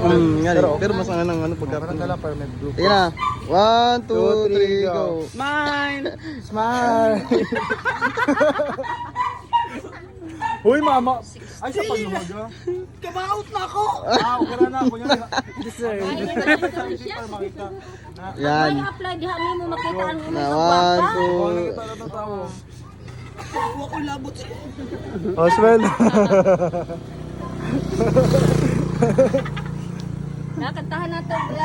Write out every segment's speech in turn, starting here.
Pero mas ano pagka. Parang lang para may blue. Sige na. 1, 2, 3, go. Smile! Smile! Uy, mama! Ay, sa paglumaga. Kamaot na ako! Okay na ako niya. Deserve. Yan. May apply diha nimo makita ang Na imong 1, 2. Nakita na ito tao. Huwag ko labot siya. Oswell! Nakantahan na to, bre.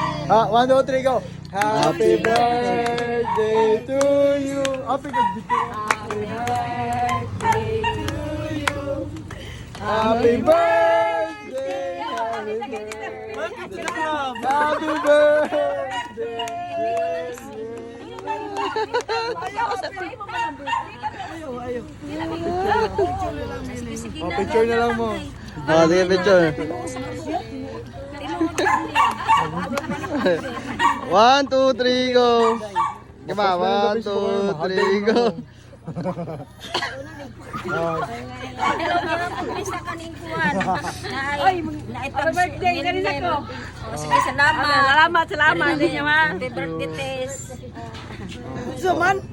1, 2, 3, go! Happy birthday to you! Happy birthday! Happy birthday! Happy birthday! Picture na lang mo. Sige, picture. 1, 2, 3, go. Diba? 1, 2, 3, go. Sa kaning kuwan. Ay, happy birthday kanina ko. Sige, salamat. Salamat din niya, ma. Happy birthday, Tess. Zaman,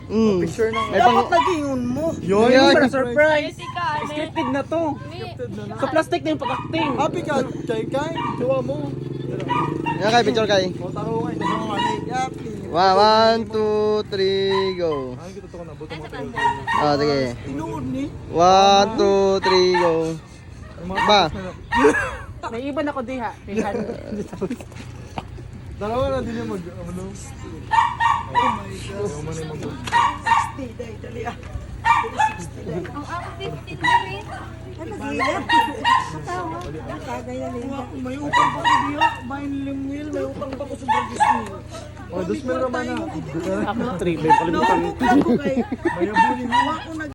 Picture na. May pang... dapat nag-ingon mo. Yun, Yun. yung surprise. Scripted na to. Sa plastic na yung pag-acting. Happy ka, kay, tuwa mo. Yan kay, picture kay. O, taro nga, ito mga kani. Happy. 1, 2, 3, go. Ay, kita to ko na, buto mo tayo. Sige. Tinuod ni. 1, 2, 3, go. Ba? May iba na ko diha. Dalawa na din yung ano. Oh my God. 60, dali ah. Ang ako 15 na rin. May utang pa ko diyo. May limwil, may utang pa ko sa Burgess Mill. O, 2,000 naman na. Ako 3, may kalimutan. May abuli mo. Ako nag